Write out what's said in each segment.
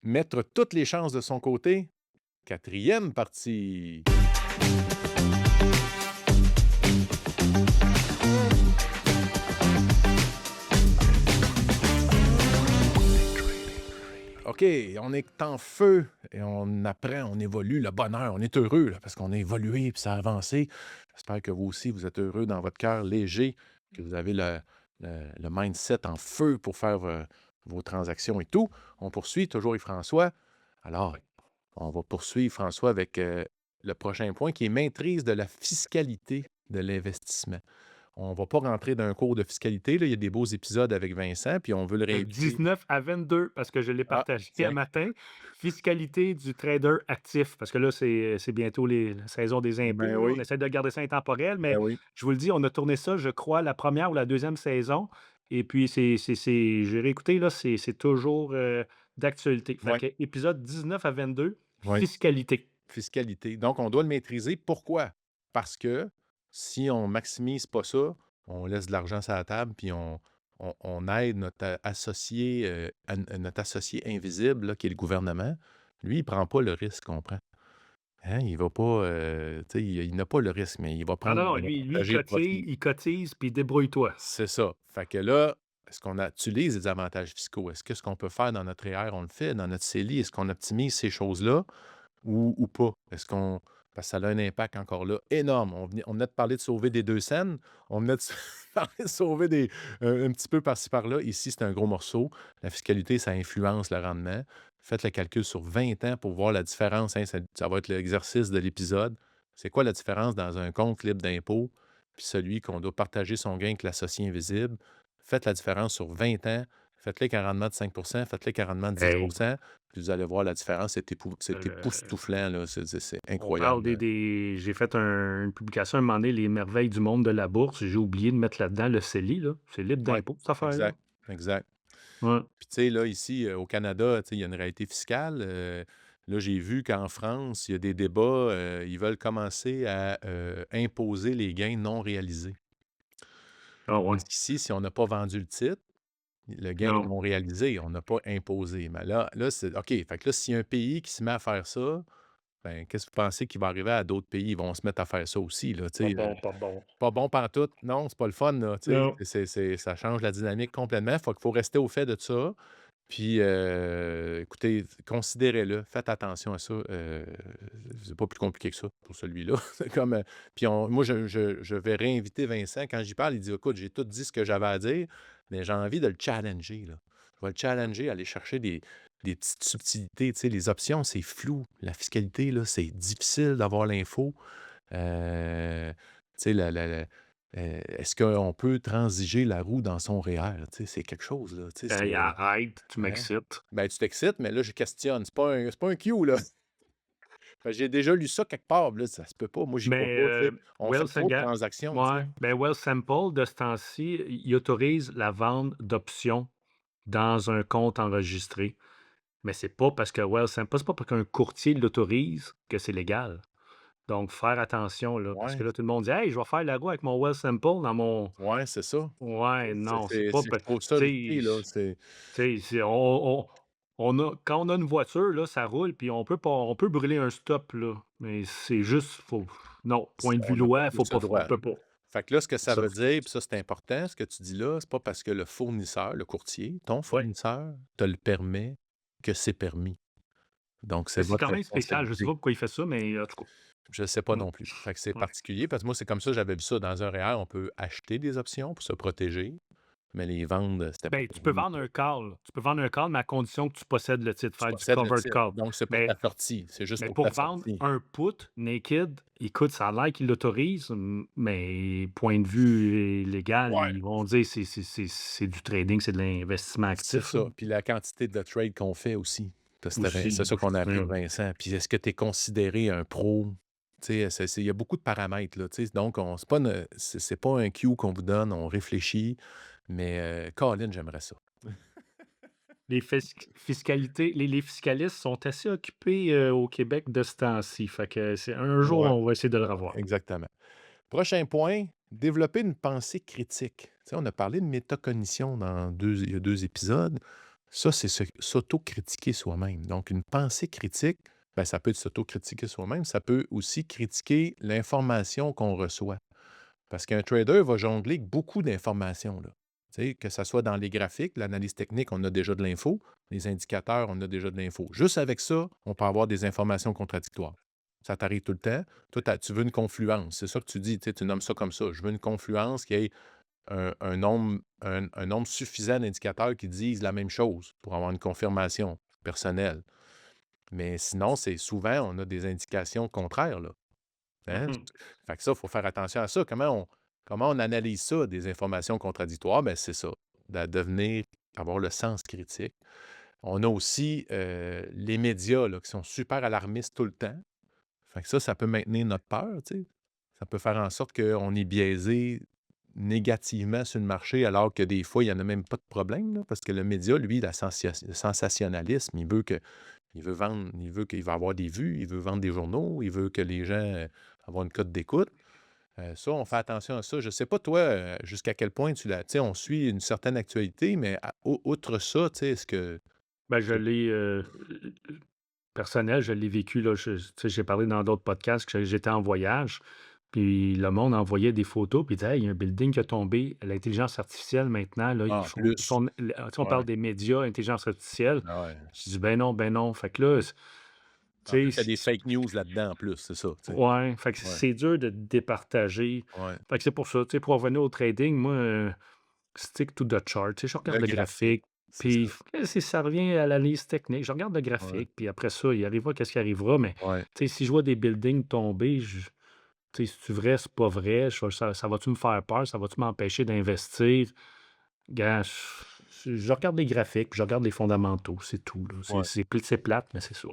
mettre toutes les chances de son côté. Quatrième partie. OK, on est en feu et on apprend, on évolue, le bonheur, on est heureux là, parce qu'on a évolué puis ça a avancé. J'espère que vous aussi, vous êtes heureux dans votre cœur léger, que vous avez le mindset en feu pour faire vos transactions et tout. On poursuit toujours Yves-François. Alors, on va poursuivre François avec le prochain point qui est maîtrise de la fiscalité de l'investissement. On ne va pas rentrer dans un cours de fiscalité, là. Il y a des beaux épisodes avec Vincent, puis on veut le réinviter. 19 à 22, parce que je l'ai Ah, partagé un tiens. matin. Fiscalité du trader actif, parce que là, c'est bientôt la saison des impôts. Ben là. oui, On essaie de garder ça intemporel, ben mais oui. je vous le dis, on a tourné ça, je crois, la première ou la deuxième saison. Et puis, j'ai réécouté, là, c'est toujours d'actualité. Fait Ouais, que épisode 19 à 22, ouais. fiscalité. Fiscalité. Donc, on doit le maîtriser. Pourquoi? Parce que si on maximise pas ça, on laisse de l'argent sur la table, puis on aide notre associé invisible, là, qui est le gouvernement. Lui, il prend pas le risque, comprends? Hein? Il va pas, tu sais, il n'a pas le risque, mais il va Ah prendre, non, non, il va lui, partager le profit. il cotise, puis débrouille-toi. C'est ça. Fait que là, est-ce qu'on utilise les avantages fiscaux? Est-ce que ce qu'on peut faire dans notre REER, on le fait? Dans notre CELI, est-ce qu'on optimise ces choses-là ou pas? Est-ce qu'on. Parce que ça a un impact encore là énorme. On venait de parler de sauver des 2 cents. On venait de parler de sauver un petit peu par-ci par-là. Ici, c'est un gros morceau. La fiscalité, ça influence le rendement. Faites le calcul sur 20 ans pour voir la différence, hein. Ça va être l'exercice de l'épisode. C'est quoi la différence dans un compte libre d'impôt puis celui qu'on doit partager son gain avec l'associé invisible? Faites la différence sur 20 ans. Faites-le avec un rendement de 5 faites-le avec un rendement de 10 Hey, puis vous allez voir la différence. C'est euh, époustouflant, là. C'est On parle incroyable. J'ai fait une publication à un moment donné, Les merveilles du monde de la bourse. J'ai oublié de mettre là-dedans le CELI, là. C'est libre Oui, d'impôt, cette affaire-là. exact, exact. Ouais. Puis tu sais, là, ici, au Canada, tu sais, il y a une réalité fiscale. Là, j'ai vu qu'en France, il y a des débats, ils veulent commencer à imposer les gains non réalisés. Ah ouais. Parce qu'ici, si on n'a pas vendu le titre, le gain Non. non réalisé, on n'a pas imposé. Mais là c'est OK. Fait que là, s'il y a un pays qui se met à faire ça, ben, qu'est-ce que vous pensez qui va arriver à d'autres pays? Ils vont se mettre à faire ça aussi, là, tu Pas sais. bon, pas bon. Pas bon pantoute. Non, c'est pas le fun, là, tu Non. sais. Ça change la dynamique complètement. Faut rester au fait de ça. Puis, écoutez, considérez-le. Faites attention à ça. C'est pas plus compliqué que ça pour celui-là. C'est comme, puis moi, je vais réinviter Vincent. Quand j'y parle, il dit, écoute, j'ai tout dit ce que j'avais à dire, mais j'ai envie de le challenger, là. Je vais le challenger, aller chercher des petites subtilités. Tu sais, les options, c'est flou. La fiscalité, là, c'est difficile d'avoir l'info. Tu sais, est-ce qu'on peut transiger la roue dans son REER? Tu sais, c'est quelque chose, là. Tu sais, Hey, c'est. arrête, tu Hein? m'excites. Ben, tu t'excites, mais là, je questionne. C'est pas un Q, là. Fait que j'ai déjà lu ça quelque part, puis là, ça se peut pas. Moi, j'y crois Mais pas, tu sais. On fait trop de Saga, transactions, tu sais. ouais. Ben, Well Sample, de ce temps-ci, il autorise la vente d'options dans un compte enregistré. Mais c'est pas parce que Well Sample, c'est pas parce qu'un courtier l'autorise que c'est légal. Donc, faire attention, là, parce que Ouais, là, tout le monde dit: «Hey, je vais faire la roue avec mon Well Sample dans mon». ouais, c'est ça. Ouais, non, c'est pas Je pa trouve ça risqué, tu là. sais on a quand on a une voiture, là, ça roule, puis on peut brûler un stop, là, mais c'est juste faut non, point de vue On n'a pas loi, tout ce on droit. peut pas. Fait que là, ce que ça Ça veut dire, puis ça, c'est important, ce que tu dis là, c'est pas parce que le fournisseur, le courtier, ton ouais, fournisseur te le permet que c'est permis. Donc, c'est mais c'est votre quand même spécial. Je sais responsabilité. pas pourquoi il fait ça, mais en tout cas, Je ne sais pas mmh, non plus. Fait que c'est ouais. particulier parce que moi, c'est comme ça, j'avais vu ça dans un REER, on peut acheter des options pour se protéger, mais les vendre, c'était pas Ben, tu peux permis. vendre un call. Tu peux vendre un call, mais à condition que tu possèdes le titre, Tu faire du possèdes le covered titre. call. Donc, c'est pour Mais ta sortie. C'est juste Mais pour pour ta vendre sortie. un put naked, écoute, ça a l'air qu'ils l'autorisent, mais point de vue légal, Ouais. ils vont dire c'est du trading, c'est de l'investissement C'est actif, là. ça. Puis la quantité de trade qu'on fait aussi. C'est Aussi. ça qu'on a appris de Ouais. Vincent. Puis est-ce que tu es considéré un pro? Tu sais, il y a beaucoup de paramètres, là, tu sais. Donc, c'est pas un Q qu'on vous donne, on réfléchit. Mais, Colin, j'aimerais ça. Les fiscalistes sont assez occupés au Québec de ce temps-ci. Fait que c'est un jour, Ouais, on va essayer de le revoir. exactement. Prochain point, développer une pensée critique. Tu sais, on a parlé de métacognition il y a 2 épisodes. Ça, c'est s'auto-critiquer soi-même. Donc une pensée critique, ben, ça peut être s'auto-critiquer soi-même, ça peut aussi critiquer l'information qu'on reçoit. Parce qu'un trader va jongler avec beaucoup d'informations, là. Tu sais, que ça soit dans les graphiques, l'analyse technique, on a déjà de l'info. Les indicateurs, on a déjà de l'info. Juste avec ça, on peut avoir des informations contradictoires. Ça t'arrive tout le temps. Toi, tu veux une confluence. C'est ça que tu dis, tu sais, tu nommes ça comme ça. Je veux une confluence qui ait un nombre suffisant d'indicateurs qui disent la même chose pour avoir une confirmation personnelle. Mais sinon, c'est souvent, on a des indications contraires, là. Hein? Mhm. Fait que ça, il faut faire attention à ça. Comment on analyse ça, des informations contradictoires? Ben, c'est ça, de devenir avoir le sens critique. On a aussi, les médias, là, qui sont super alarmistes tout le temps. Fait que ça peut maintenir notre peur, tu sais. Ça peut faire en sorte qu'on est biaisé négativement sur le marché, alors que des fois, il y en a même pas de problème, là, parce que le média, lui, le sensationnalisme, il veut vendre, il veut qu'il va avoir des vues, il veut vendre des journaux, il veut que les gens, avoir une cote d'écoute. Ça, on fait attention à ça. Je sais pas toi, jusqu'à quel point tu sais, on suit une certaine actualité, mais outre ça, tu sais, est-ce que Ben, je l'ai, personnel, je l'ai vécu, là, tu sais, j'ai parlé dans d'autres podcasts que j'étais en voyage, puis le monde envoyait des photos, puis il disait: «Hey, il y a un building qui a tombé». L'intelligence artificielle maintenant, là, en ils plus, font tu sais, on ouais, parle des médias, intelligence artificielle. ah ouais. Je dis: «Ben non, ben non». Fait que là, En plus, tu il y a sais, des fake news là-dedans en plus, c'est ça, tu sais. ouais, fait que Ouais, c'est dur de départager. ouais. Fait que c'est pour ça, tu sais, pour revenir au trading, moi, stick to the chart. Tu sais, je regarde Le le graphique, graphique, c'est ça. puis si ça revient à l'analyse technique, je regarde le Ouais, graphique, puis après ça, il arrivera qu'est-ce qui arrivera, mais ouais, tu sais, si je vois des buildings tomber, tu sais, c'est-tu vrai, c'est pas vrai? Ça va-tu me faire peur? Ça va-tu m'empêcher d'investir? Gars, je regarde les graphiques, puis je regarde les fondamentaux, c'est tout, là. ouais. C'est plate, mais c'est ça.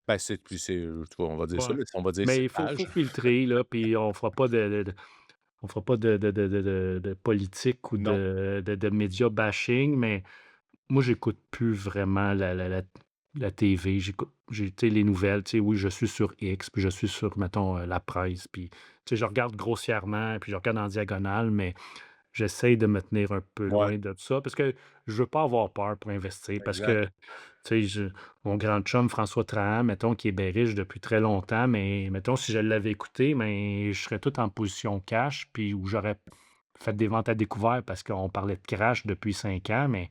Ben, c'est puis c'est, tu vois, on va dire ça, Ouais. là, on va dire Mais c'est il faut sage. filtrer, là, puis on fera pas de politique ou Non. de média bashing, mais moi, j'écoute plus vraiment la TV. Tu sais, les nouvelles, tu sais, oui, je suis sur X, puis je suis sur, mettons, la presse, puis, tu sais, je regarde grossièrement, puis je regarde en diagonale, mais j'essaye de me tenir un peu Ouais, loin de ça parce que je veux pas avoir peur pour investir parce exact. que, tu sais, mon grand chum François Trahan, mettons, qui est bien riche depuis très longtemps, mais mettons, si je l'avais écouté, mais je serais tout en position cash, puis où j'aurais fait des ventes à découvert parce qu'on parlait de crash depuis 5 ans, mais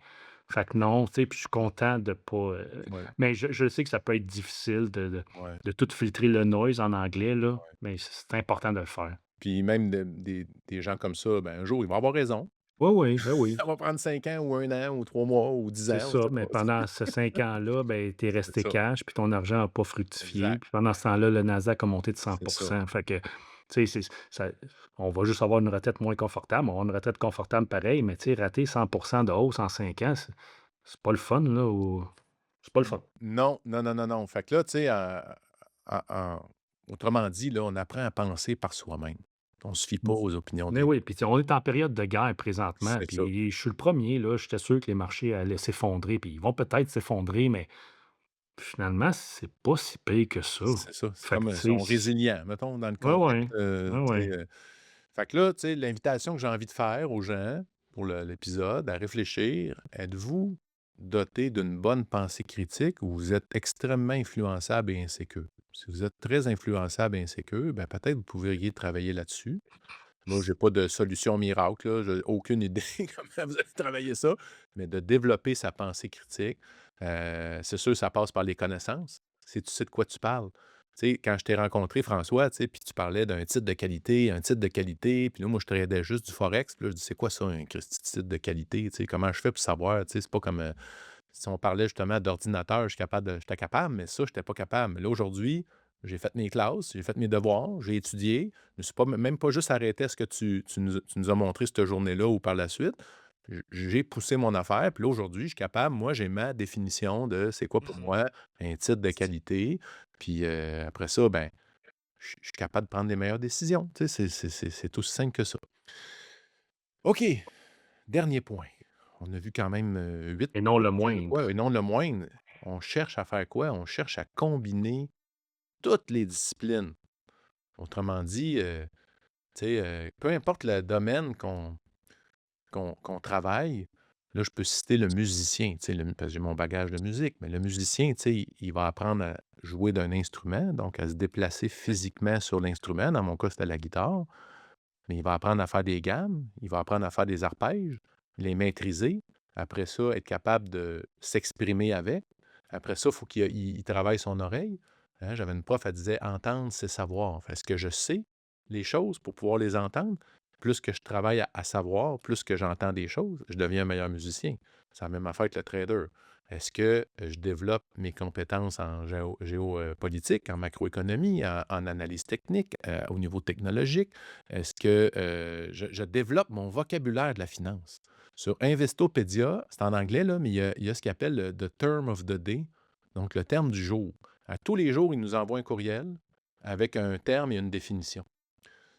fait que non, tu sais, puis je suis content de pas, Ouais, mais je sais que ça peut être difficile ouais. de tout filtrer le noise en anglais, là, mais c'est important de le faire. Puis même des gens comme ça, ben, un jour, ils vont avoir raison. Oui, oui, ben oui. Ça va prendre 5 ans ou 1 an ou 3 mois ou 10 C'est ans, on ça, sait mais pas. pendant ces 5 ans-là, ben, tu es C'est resté ça, cash, puis ton argent n'a pas fructifié. exact. Puis pendant ce temps-là, le Nasdaq a monté de C'est ça. 100. Fait que, tu sais, on va juste avoir une retraite moins confortable. On va avoir une retraite confortable pareil, mais tu sais, rater 100 de hausse en 5 ans, c'est pas le fun, là, c'est pas le fun. Non, non, non, non, non. Fait que là, tu sais, autrement dit, là, on apprend à penser par soi-même. On ne se fie pas Mmh. aux opinions Mais des oui, puis tu sais, on est en période de guerre présentement, c'est ça. puis je suis le premier là, j'étais sûr que les marchés allaient s'effondrer, puis ils vont peut-être s'effondrer, mais finalement, c'est pas si pire que ça. C'est ça. C'est Fait comme, que, ils tu sont sais, résilients, mettons, dans le ouais, contexte, ouais. Ouais, tu ouais. sais, fait que là, tu sais, l'invitation que j'ai envie de faire aux gens pour l'épisode, à réfléchir, êtes-vous doté d'une bonne pensée critique ou vous êtes extrêmement influençable et insécure? Si vous êtes très influençable et insécure, ben peut-être vous pourriez travailler là-dessus. Moi, j'ai pas de solution miracle, là, j'ai aucune idée comment vous allez travailler ça, mais de développer sa pensée critique, c'est sûr ça passe par les connaissances. Si tu sais de quoi tu parles. Tu sais, quand je t'ai rencontré, François, tu sais, puis tu parlais d'un titre de qualité, un titre de qualité, puis là, moi, je tradais juste du forex, puis là, je dis: «C'est quoi ça, un Christi de titre de qualité?» Tu sais, comment je fais pour savoir? Tu sais, c'est pas comme, si on parlait justement d'ordinateur, j'étais capable, mais ça, j'étais pas capable. Mais là, aujourd'hui, j'ai fait mes classes, j'ai fait mes devoirs, j'ai étudié. Je me suis pas même pas juste arrêté à ce que tu nous as montré cette journée-là ou par la suite. J'ai poussé mon affaire, puis là, aujourd'hui, je suis capable. Moi, j'ai ma définition de c'est quoi pour moi un titre de qualité. Puis après ça, ben, je suis capable de prendre les meilleures décisions. Tu sais, c'est aussi simple que ça. OK, dernier point. On a vu quand même 8 Et non points. le Ouais, et moindre. non le moindre. On cherche à faire quoi? On cherche à combiner toutes les disciplines. Autrement dit, tu sais, peu importe le domaine qu'on travaille, Là, je peux citer le musicien, tu sais, parce que j'ai mon bagage de musique, mais le musicien, tu sais, il va apprendre à jouer d'un instrument, donc à se déplacer physiquement sur l'instrument. Dans mon cas, c'était la guitare, mais il va apprendre à faire des gammes, il va apprendre à faire des arpèges, les maîtriser. Après ça, être capable de s'exprimer avec. Après ça, il faut qu'il travaille son oreille. Hein, j'avais une prof, elle disait: «Entendre, c'est savoir». Est-ce que je sais les choses pour pouvoir les entendre? Plus que je travaille à savoir, plus que j'entends des choses, je deviens un meilleur musicien. C'est la même affaire que le trader. Est-ce que je développe mes compétences en géopolitique, en macroéconomie, en analyse technique, au niveau technologique? Est-ce que je développe mon vocabulaire de la finance? Sur Investopedia, c'est en anglais, là, mais il y a ce qu'il appelle le The Term of the Day, donc le terme du jour. À tous les jours, ils nous envoient un courriel avec un terme et une définition.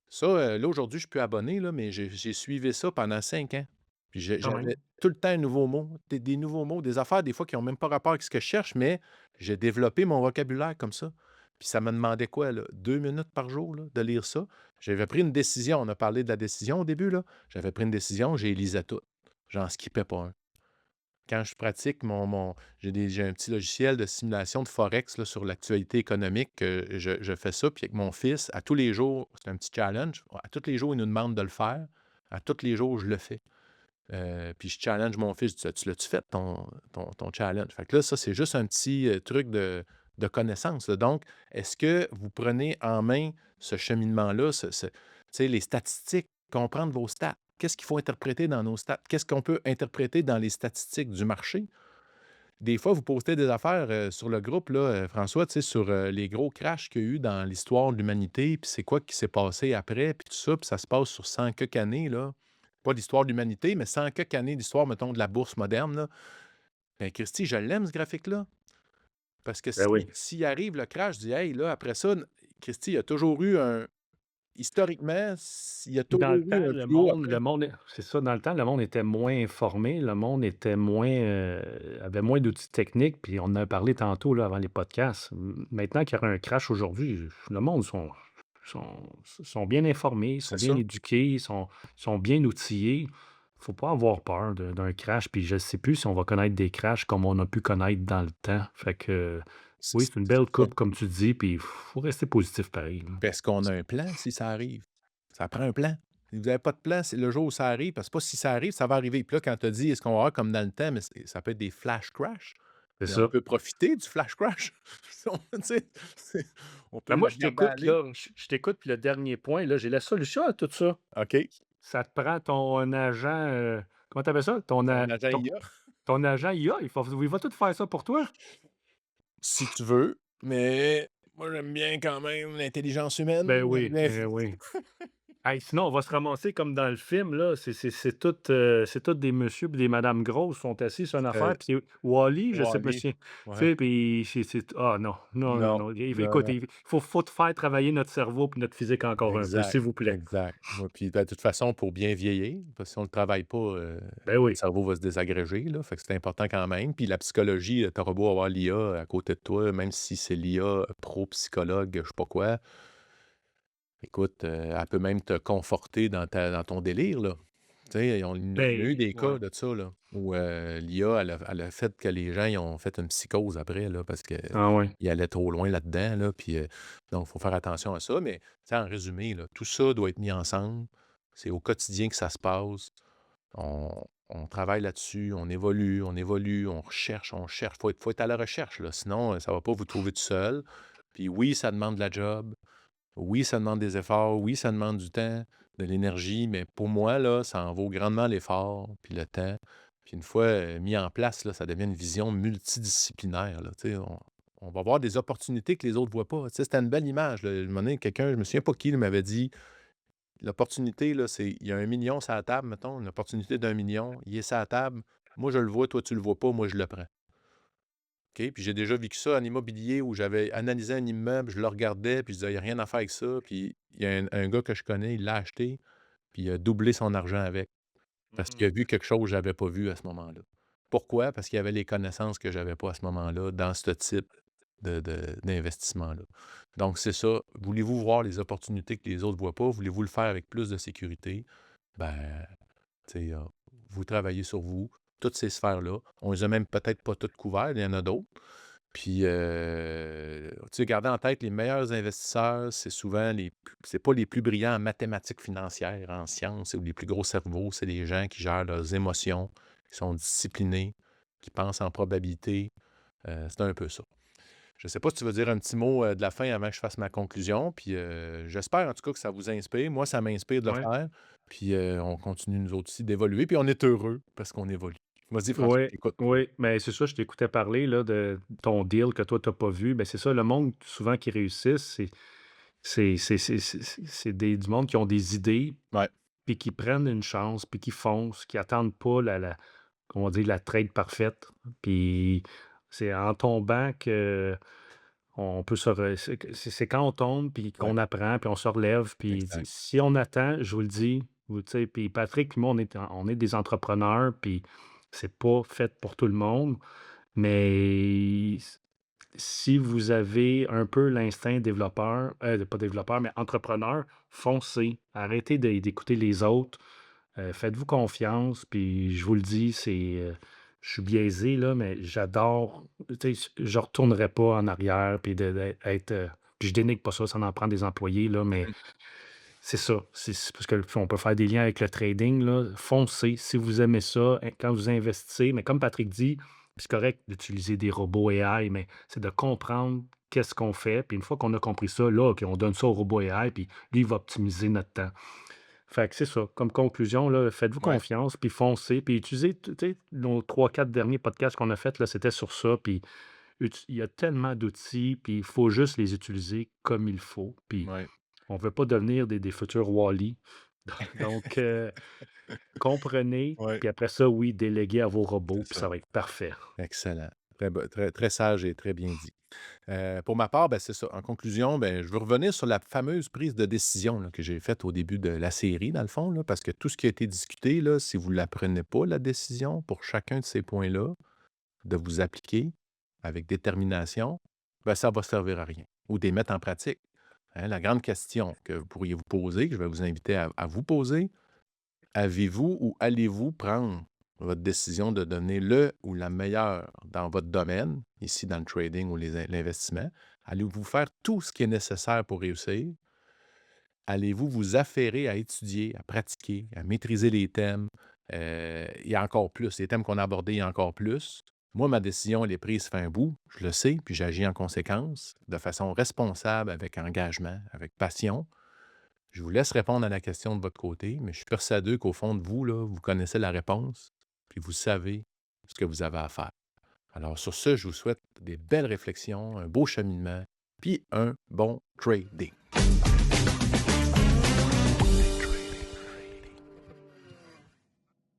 Ça, là, aujourd'hui, je suis plus abonné, là, mais j'ai suivi ça pendant 5 ans. Puis Quand j'avais même. tout le temps un nouveau mot, des nouveaux mots, des affaires des fois qui ont même pas rapport avec ce que je cherche, mais j'ai développé mon vocabulaire comme ça. Puis ça me demandait quoi, là? 2 minutes par jour, là, de lire ça. J'avais pris une décision, on a parlé de la décision au début, là. J'avais pris une décision, j'ai lisais toutes. J'en skippais pas un. Quand je pratique j'ai un petit logiciel de simulation de forex, là, sur l'actualité économique, je fais ça, puis avec mon fils, à tous les jours, c'est un petit challenge. À tous les jours, il nous demande de le faire. À tous les jours, je le fais. Puis je challenge mon fils, tu l'as-tu fait ton challenge? Fait que là, ça, c'est juste un petit, truc de connaissance, là. Donc, est-ce que vous prenez en main ce cheminement-là, tu sais, les statistiques, comprendre vos stats? Qu'est-ce qu'il faut interpréter dans nos stats? Qu'est-ce qu'on peut interpréter dans les statistiques du marché? Des fois, vous postez des affaires, sur le groupe là, François, tu sais, sur, les gros crashs qu'il y a eu dans l'histoire de l'humanité, puis c'est quoi qui s'est passé après, puis tout ça, puis ça se passe sur 100 quelques années, là. Pas l'histoire de l'humanité, mais 100 quelques années d'histoire, mettons, de la bourse moderne, là. Ben, Christy, je l'aime ce graphique-là, parce que Ben oui. s'il arrive le crash, je dis: «Hey, là, après ça, Christy, il y a toujours eu un historiquement, il y a Dans le toujours eu temps, un le plus haut monde après». le monde c'est ça, dans le temps, le monde était moins informé, le monde était moins, avait moins d'outils techniques, puis on en a parlé tantôt, là, avant les podcasts. Maintenant qu'il y aurait un crash aujourd'hui, le monde sont sont bien informés, ils sont C'est bien ça. éduqués, sont bien outillés. Faut pas avoir peur d'un crash, puis je sais plus si on va connaître des crashs comme on a pu connaître dans le temps. Fait que, oui, c'est une C'est belle ça. coupe, comme tu dis, puis faut rester positif pareil, là. Puis est-ce qu'on a un plan si ça arrive? Ça prend un plan. Si vous avez pas de plan, c'est le jour où ça arrive, parce que c'est pas si ça arrive, ça va arriver. Puis là, quand tu as dit: «Est-ce qu'on va avoir comme dans le temps?» mais ça peut être des flash crash, C'est mais on ça. peut profiter du flash crash. Tu sais, on peut Ben, le moi, je regarder t'écoute, aller. là, je t'écoute, puis le dernier point, là, j'ai la solution à tout ça. OK. Ça te prend ton agent, comment tu appelles ça? Un agent IA, Ton agent IA, il va tout faire ça pour toi? si tu veux, mais moi, j'aime bien quand même l'intelligence humaine. Ben oui, eh oui. Hey, sinon, on va se ramasser comme dans le film, là, c'est toutes des monsieur et des madame grosses sont assis sur une affaire, puis Wall-E, je sais pas Wall-E. si tu Ouais. sais, puis ah non, non, non, Non, non, non, écoute, non. il faut te faire travailler notre cerveau puis notre physique encore un peu, Exact, s'il vous plaît. exact. Ouais, puis, ben, de toute façon, pour bien vieillir, parce que si on ne le travaille pas, Ben le oui, cerveau va se désagréger, là, fait que c'est important quand même. Puis la psychologie, tu auras beau avoir l'IA à côté de toi, même si c'est l'IA pro-psychologue, je sais pas quoi, écoute, elle peut même te conforter dans ton délire, là. Tu sais, il y a eu ben des ouais. cas de ça, là, où, l'IA, elle a fait que les gens, ils ont fait une psychose après, là, parce Ah ouais. qu'ils allaient trop loin là-dedans, là, puis, donc il faut faire attention à ça. Mais, tu sais, en résumé, là, tout ça doit être mis ensemble. C'est au quotidien que ça se passe. On travaille là-dessus, on évolue, on recherche, on cherche. Faut être à la recherche, là, sinon, ça va pas vous trouver tout seul. Puis oui, ça demande de la job. Oui, ça demande des efforts. Oui, ça demande du temps, de l'énergie, mais pour moi, là, ça en vaut grandement l'effort, puis le temps. Puis une fois, mis en place, là, ça devient une vision multidisciplinaire, là, tu sais. On va voir des opportunités que les autres ne voient pas. Tu sais, c'était une belle image, là. À un moment donné, quelqu'un, je me souviens pas qui, là, m'avait dit: «L'opportunité, là, c'est il y a 1 million sur la table, mettons, une opportunité d'1 million, il est sur la table. Moi, je le vois, toi, tu le vois pas, moi, je le prends». OK? Puis j'ai déjà vécu ça en immobilier où j'avais analysé un immeuble, je le regardais, puis je disais: «Il y a rien à faire avec ça». Puis il y a un gars que je connais, il l'a acheté, puis il a doublé son argent avec, parce qu'il Mmh. a vu quelque chose que j'avais pas vu à ce moment-là. Pourquoi? Parce qu'il y avait les connaissances que j'avais pas à ce moment-là dans ce type d'investissement-là. Donc c'est ça. Voulez-vous voir les opportunités que les autres voient pas? Voulez-vous le faire avec plus de sécurité? Ben, tu sais, vous travaillez sur vous. toutes ces sphères-là. On les a même peut-être pas toutes couvertes, il y en a d'autres. Puis, tu sais, gardez en tête, les meilleurs investisseurs, c'est souvent c'est pas les plus brillants en mathématiques financières, en sciences ou les plus gros cerveaux, c'est les gens qui gèrent leurs émotions, qui sont disciplinés, qui pensent en probabilité. C'est un peu ça. Je ne sais pas si tu veux dire un petit mot, de la fin avant que je fasse ma conclusion, puis, j'espère en tout cas que ça vous inspire. Moi, ça m'inspire de le Ouais. faire, puis, on continue nous autres aussi d'évoluer, puis on est heureux parce qu'on évolue. Vas-y François, Oui, je t'écoute. oui, mais c'est ça, je t'écoutais parler là, de ton deal que toi, tu as pas vu. Ben, c'est ça, le monde souvent qui réussissent, c'est du monde qui ont des idées, Ouais, puis qui prennent une chance, puis qui foncent, qui attendent pas comment dire, la trade parfaite. Puis c'est en tombant que on peut c'est quand on tombe, puis ouais, qu'on apprend, puis on se relève. Puis exact. si on attend, je vous le dis, tu sais, puis Patrick, puis moi, on est des entrepreneurs, puis c'est pas fait pour tout le monde. Mais si vous avez un peu l'instinct développeur, pas développeur, mais entrepreneur, foncez. Arrêtez d'écouter les autres. Faites-vous confiance. Puis je vous le dis, je suis biaisé, là, mais j'adore. Tu sais, je ne retournerai pas en arrière. Puis d'être. Puis je dénigre pas ça, ça en prend des employés, là, mais Mmh. c'est ça. C'est parce que on peut faire des liens avec le trading, là. Foncez si vous aimez ça, quand vous investissez. Mais comme Patrick dit, c'est correct d'utiliser des robots AI, mais c'est de comprendre qu'est-ce qu'on fait. Puis une fois qu'on a compris ça, là, OK, on donne ça au robot AI, puis lui, il va optimiser notre temps. Fait que c'est ça. Comme conclusion, là, faites-vous Ouais, confiance, puis foncez, puis utilisez, tu sais, nos 3 4 derniers podcasts qu'on a fait, là, c'était sur ça. Puis il y a tellement d'outils, puis il faut juste les utiliser comme il faut. Puis ouais, on veut pas devenir des futurs Wall-E. Donc, comprenez, ouais, puis après ça, oui, déléguez à vos robots, c'est puis ça. ça va être parfait. Excellent. Très très sage et très bien dit. Pour ma part, ben, c'est ça. En conclusion, ben, je veux revenir sur la fameuse prise de décision là, que j'ai faite au début de la série, dans le fond, là, parce que tout ce qui a été discuté, là, si vous ne la prenez pas, la décision, pour chacun de ces points-là, de vous appliquer avec détermination, ben, ça va servir à rien. Ou de les mettre en pratique. Hein, la grande question que vous pourriez vous poser, que je vais vous inviter à vous poser, avez-vous ou allez-vous prendre votre décision de donner le ou la meilleure dans votre domaine, ici dans le trading ou l'investissement? Allez-vous faire tout ce qui est nécessaire pour réussir? Allez-vous vous affairer à étudier, à pratiquer, à maîtriser les thèmes? Il y a encore plus. Les thèmes qu'on a abordés, il y a encore plus. Moi, ma décision, elle est prise fin bout. Je le sais, puis j'agis en conséquence, de façon responsable, avec engagement, avec passion. Je vous laisse répondre à la question de votre côté, mais je suis persuadé qu'au fond de vous, là, vous connaissez la réponse, puis vous savez ce que vous avez à faire. Alors sur ce, je vous souhaite des belles réflexions, un beau cheminement, puis un bon trading.